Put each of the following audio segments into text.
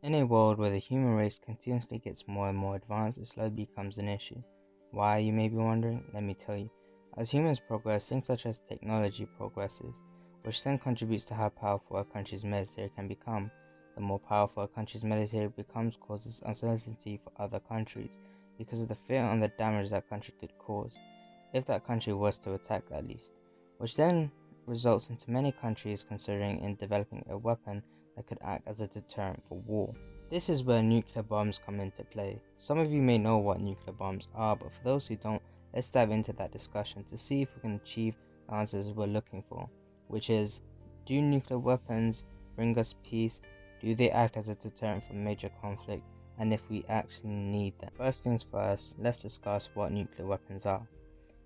In a world where the human race continuously gets more and more advanced, it slowly becomes an issue. Why, you may be wondering? Let me tell you. As humans progress, things such as technology progresses, which then contributes to how powerful a country's military can become. The more powerful a country's military becomes causes uncertainty for other countries, because of the fear and the damage that country could cause, if that country was to attack at least, which then results into many countries considering in developing a weapon that could act as a deterrent for war. This is where nuclear bombs come into play. Some of you may know what nuclear bombs are, but for those who don't, let's dive into that discussion to see if we can achieve the answers we're looking for, which is, do nuclear weapons bring us peace? Do they act as a deterrent for major conflict? And if we actually need them. First things first, let's discuss what nuclear weapons are.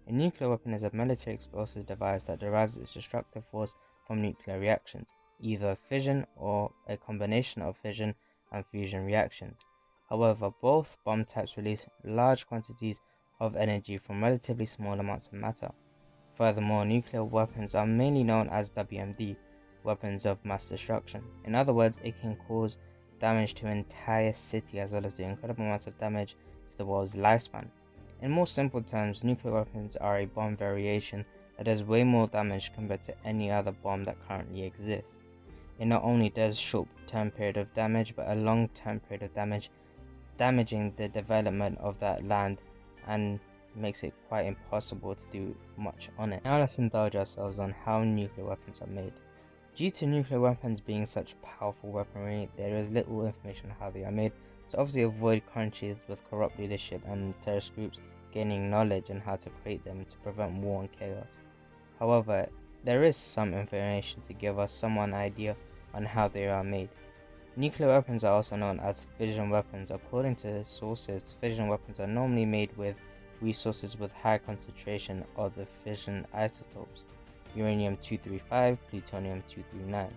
A nuclear weapon is a military explosive device that derives its destructive force from nuclear reactions, either fission or a combination of fission and fusion reactions. However, both bomb types release large quantities of energy from relatively small amounts of matter. Furthermore, nuclear weapons are mainly known as WMD, weapons of mass destruction. In other words, it can cause damage to an entire city as well as do incredible amounts of damage to the world's lifespan. In more simple terms, nuclear weapons are a bomb variation that does way more damage compared to any other bomb that currently exists. It not only does short-term period of damage, but a long-term period of damage, damaging the development of that land and makes it quite impossible to do much on it. Now let's indulge ourselves on how nuclear weapons are made. Due to nuclear weapons being such powerful weaponry, there is little information on how they are made, to obviously avoid countries with corrupt leadership and terrorist groups gaining knowledge on how to create them to prevent war and chaos. However, there is some information to give us some idea on how they are made. Nuclear weapons are also known as fission weapons. According to sources, fission weapons are normally made with resources with high concentration of the fission isotopes, uranium-235, plutonium-239,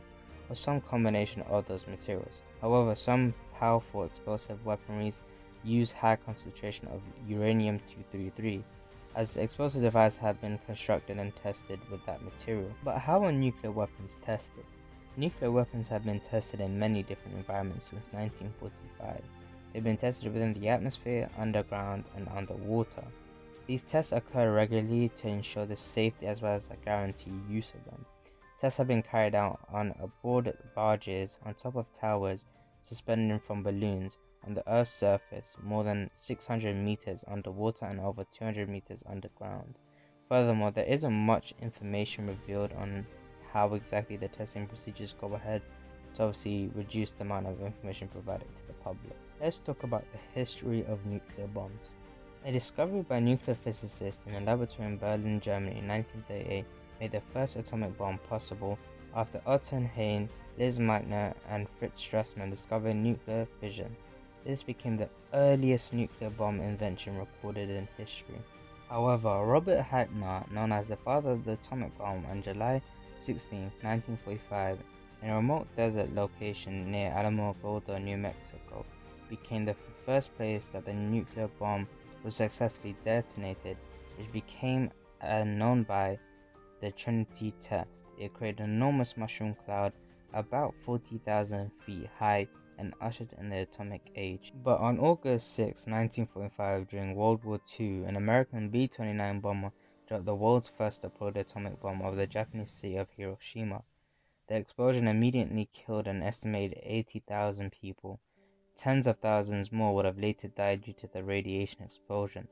or some combination of those materials. However, some powerful explosive weaponries use high concentration of uranium-233, as explosive devices have been constructed and tested with that material. But how are nuclear weapons tested? Nuclear weapons have been tested in many different environments since 1945. They've been tested within the atmosphere, underground, and underwater. These tests occur regularly to ensure the safety as well as the guarantee use of them. Tests have been carried out on aboard barges, on top of towers, suspended from balloons, on the Earth's surface, more than 600 meters underwater and over 200 meters underground. Furthermore, there isn't much information revealed on how exactly the testing procedures go ahead, to obviously reduce the amount of information provided to the public. Let's talk about the history of nuclear bombs. A discovery by nuclear physicists in a laboratory in Berlin, Germany in 1938 made the first atomic bomb possible after Otto Hahn, Lise Meitner, and Fritz Strassmann discovered nuclear fission. This became the earliest nuclear bomb invention recorded in history. However, Robert Hackner, known as the father of the atomic bomb, on July 16, 1945, in a remote desert location near Alamogordo, New Mexico, became the first place that the nuclear bomb was successfully detonated, which became known by the Trinity test. It created an enormous mushroom cloud about 40,000 feet high and ushered in the atomic age. But on August 6, 1945, during World War II, an American B-29 bomber dropped the world's first deployed atomic bomb over the Japanese city of Hiroshima. The explosion immediately killed an estimated 80,000 people. Tens of thousands more would have later died due to the radiation explosion.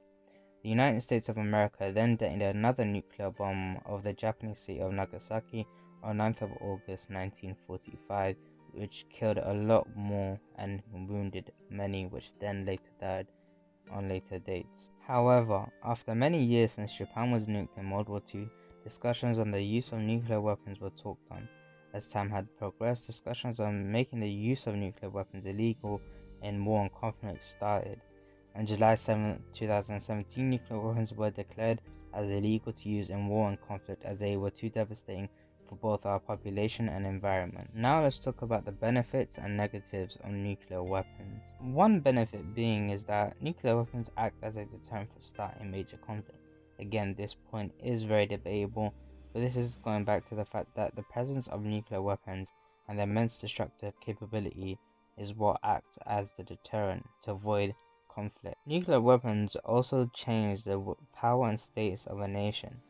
The United States of America then detonated another nuclear bomb over the Japanese city of Nagasaki on 9th of August 1945, which killed a lot more and wounded many, which then later died on later dates. However, after many years since Japan was nuked in World War II, discussions on the use of nuclear weapons were talked on. As time had progressed, discussions on making the use of nuclear weapons illegal in war and conflict started. On July 7, 2017, nuclear weapons were declared as illegal to use in war and conflict as they were too devastating for both our population and environment. Now let's talk about the benefits and negatives of nuclear weapons. One benefit being is that nuclear weapons act as a deterrent for starting major conflict. Again, this point is very debatable, but this is going back to the fact that the presence of nuclear weapons and their immense destructive capability is what acts as the deterrent to avoid conflict. Nuclear weapons also change the power and status of a nation.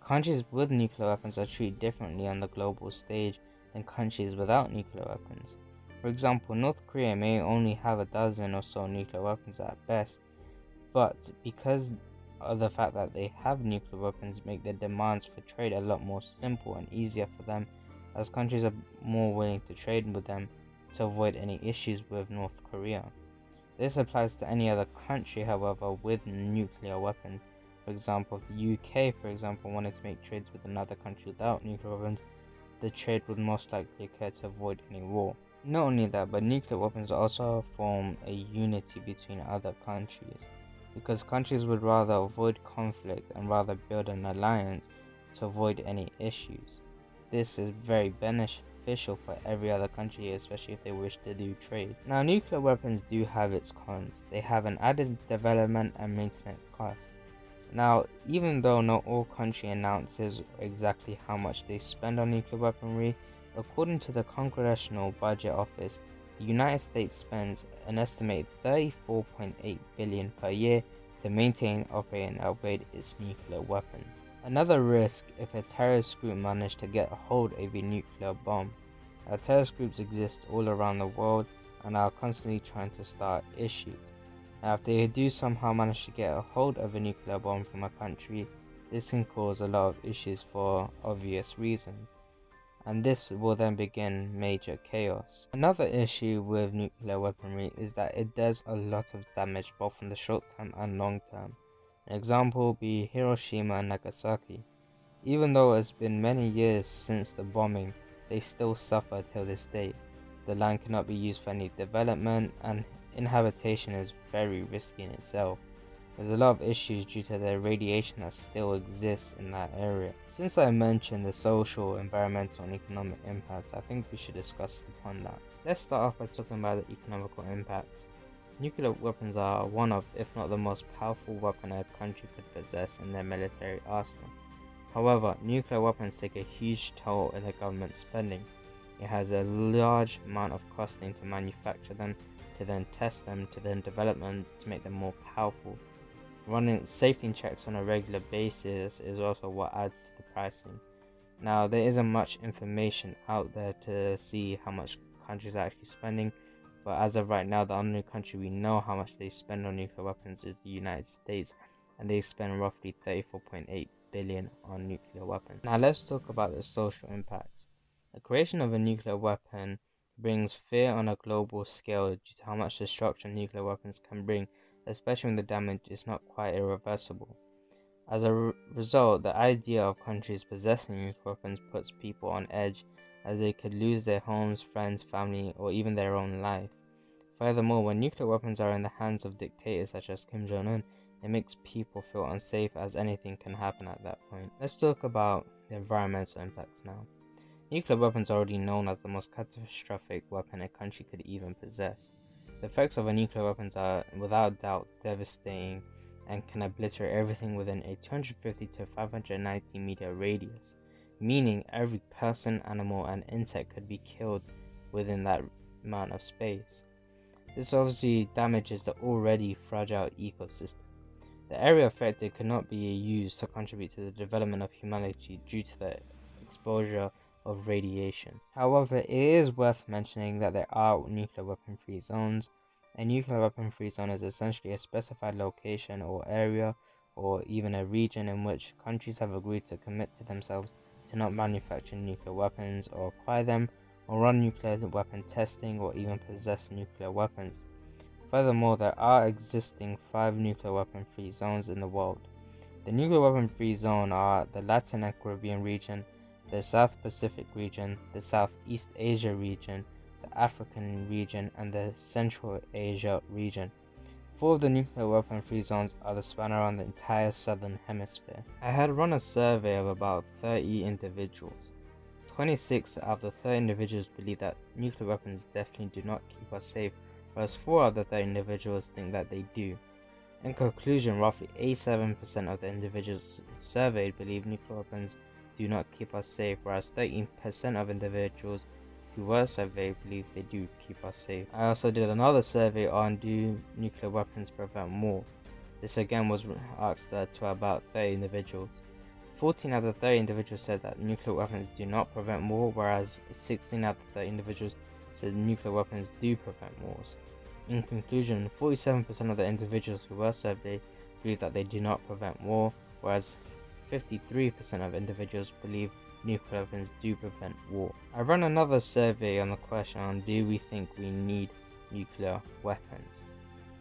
Countries with nuclear weapons are treated differently on the global stage than countries without nuclear weapons. For example, North Korea may only have a dozen or so nuclear weapons at best, but because of the fact that they have nuclear weapons, make their demands for trade a lot more simple and easier for them, as countries are more willing to trade with them to avoid any issues with North Korea. This applies to any other country, however, with nuclear weapons. For example, if the UK, for example, wanted to make trades with another country without nuclear weapons, the trade would most likely occur to avoid any war. Not only that, but nuclear weapons also form a unity between other countries, because countries would rather avoid conflict and rather build an alliance to avoid any issues. This is very beneficial for every other country, especially if they wish to do trade. Now, nuclear weapons do have its cons. They have an added development and maintenance cost. Now, even though not all country announces exactly how much they spend on nuclear weaponry, according to the Congressional Budget Office, the United States spends an estimated $34.8 billion per year to maintain, operate, and upgrade its nuclear weapons. Another risk if a terrorist group managed to get a hold of a nuclear bomb. Now, terrorist groups exist all around the world and are constantly trying to start issues. Now, if they do somehow manage to get a hold of a nuclear bomb from a country, this can cause a lot of issues for obvious reasons, and this will then begin major chaos. Another issue with nuclear weaponry is that it does a lot of damage both in the short term and long term. An example would be Hiroshima and Nagasaki. Even though it's been many years since the bombing, they still suffer till this day. The land cannot be used for any development, and inhabitation is very risky in itself. There's a lot of issues due to the radiation that still exists in that area. Since I mentioned the social, environmental, and economic impacts, I think we should discuss upon that. Let's start off by talking about the economical impacts. Nuclear weapons are one of, if not the most powerful weapon a country could possess in their military arsenal. However, nuclear weapons take a huge toll in the government spending. It has a large amount of costing to manufacture them, to then test them, to then develop them to make them more powerful. Running safety checks on a regular basis is also what adds to the pricing. Now, there isn't much information out there to see how much countries are actually spending, but as of right now, the only country we know how much they spend on nuclear weapons is the United States, and they spend roughly $34.8 billion on nuclear weapons. Now, let's talk about the social impacts. The creation of a nuclear weapon brings fear on a global scale due to how much destruction nuclear weapons can bring, especially when the damage is not quite irreversible. As a result, the idea of countries possessing nuclear weapons puts people on edge, as they could lose their homes, friends, family, or even their own life. Furthermore, when nuclear weapons are in the hands of dictators such as Kim Jong-un, it makes people feel unsafe, as anything can happen at that point. Let's talk about the environmental impacts now. Nuclear weapons are already known as the most catastrophic weapon a country could even possess. The effects of a nuclear weapon are without doubt devastating and can obliterate everything within a 250 to 590 meter radius, meaning every person, animal, and insect could be killed within that amount of space. This obviously damages the already fragile ecosystem. The area affected could not be used to contribute to the development of humanity due to the exposure of radiation. However, it is worth mentioning that there are nuclear weapon-free zones. A nuclear weapon-free zone is essentially a specified location or area, or even a region in which countries have agreed to commit to themselves to not manufacture nuclear weapons or acquire them, or run nuclear weapon testing, or even possess nuclear weapons. Furthermore, there are existing 5 nuclear weapon-free zones in the world. The nuclear weapon-free zone are the Latin and Caribbean region, the South Pacific region, the Southeast Asia region, the African region, and the Central Asia region. 4 of the nuclear weapon-free zones are the span around the entire southern hemisphere. I had run a survey of about 30 individuals. 26 out of the 30 individuals believe that nuclear weapons definitely do not keep us safe, whereas 4 out of the 30 individuals think that they do. In conclusion, roughly 87% of the individuals surveyed believe nuclear weapons do not keep us safe, whereas 13% of individuals who were surveyed believe they do keep us safe. I also did another survey on do nuclear weapons prevent war. This again was asked to about 30 individuals. 14 out of 30 individuals said that nuclear weapons do not prevent war, whereas 16 out of 30 individuals said nuclear weapons do prevent wars. In conclusion, 47% of the individuals who were surveyed believe that they do not prevent war, whereas 53% of individuals believe nuclear weapons do prevent war. I ran another survey on the question on do we think we need nuclear weapons.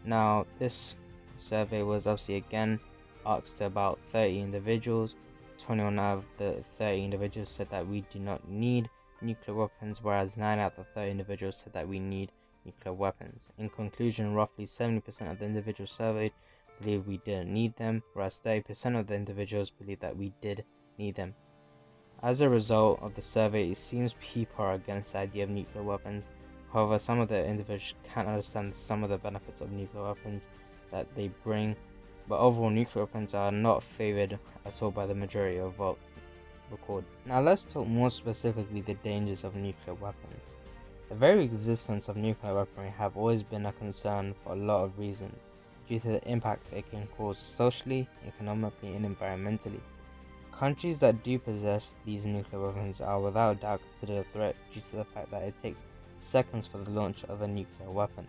Now, this survey was obviously again asked to about 30 individuals. 21 out of the 30 individuals said that we do not need nuclear weapons, whereas 9 out of 30 individuals said that we need nuclear weapons. In conclusion, roughly 70% of the individuals surveyed believe we didn't need them, whereas 30% of the individuals believe that we did need them. As a result of the survey, it seems people are against the idea of nuclear weapons. However, some of the individuals can't understand some of the benefits of nuclear weapons that they bring, but overall nuclear weapons are not favoured at all by the majority of votes recorded. Now let's talk more specifically the dangers of nuclear weapons. The very existence of nuclear weaponry have always been a concern for a lot of reasons, due to the impact it can cause socially, economically and environmentally. Countries that do possess these nuclear weapons are without doubt considered a threat due to the fact that it takes seconds for the launch of a nuclear weapon.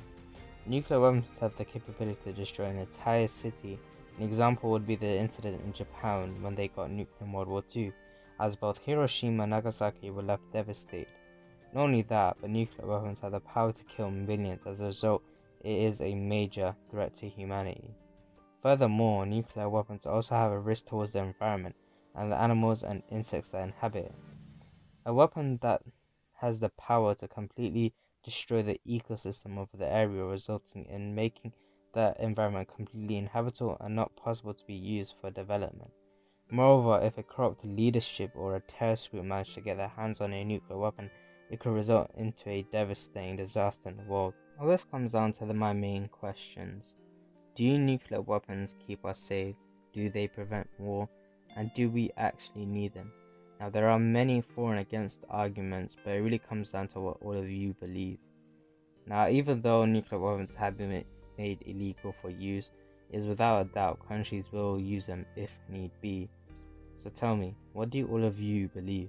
Nuclear weapons have the capability to destroy an entire city. An example would be the incident in Japan when they got nuked in World War II, as both Hiroshima and Nagasaki were left devastated. Not only that, but nuclear weapons have the power to kill millions. As a result, it is a major threat to humanity. Furthermore, nuclear weapons also have a risk towards the environment and the animals and insects that inhabit it. A weapon that has the power to completely destroy the ecosystem of the area, resulting in making the environment completely inhabitable and not possible to be used for development. Moreover, if a corrupt leadership or a terrorist group managed to get their hands on a nuclear weapon, it could result into a devastating disaster in the world. Now this comes down to my main questions. Do nuclear weapons keep us safe? Do they prevent war? And do we actually need them? Now there are many for and against arguments, but it really comes down to what all of you believe. Now even though nuclear weapons have been made illegal for use, it is without a doubt countries will use them if need be. So tell me, what do all of you believe?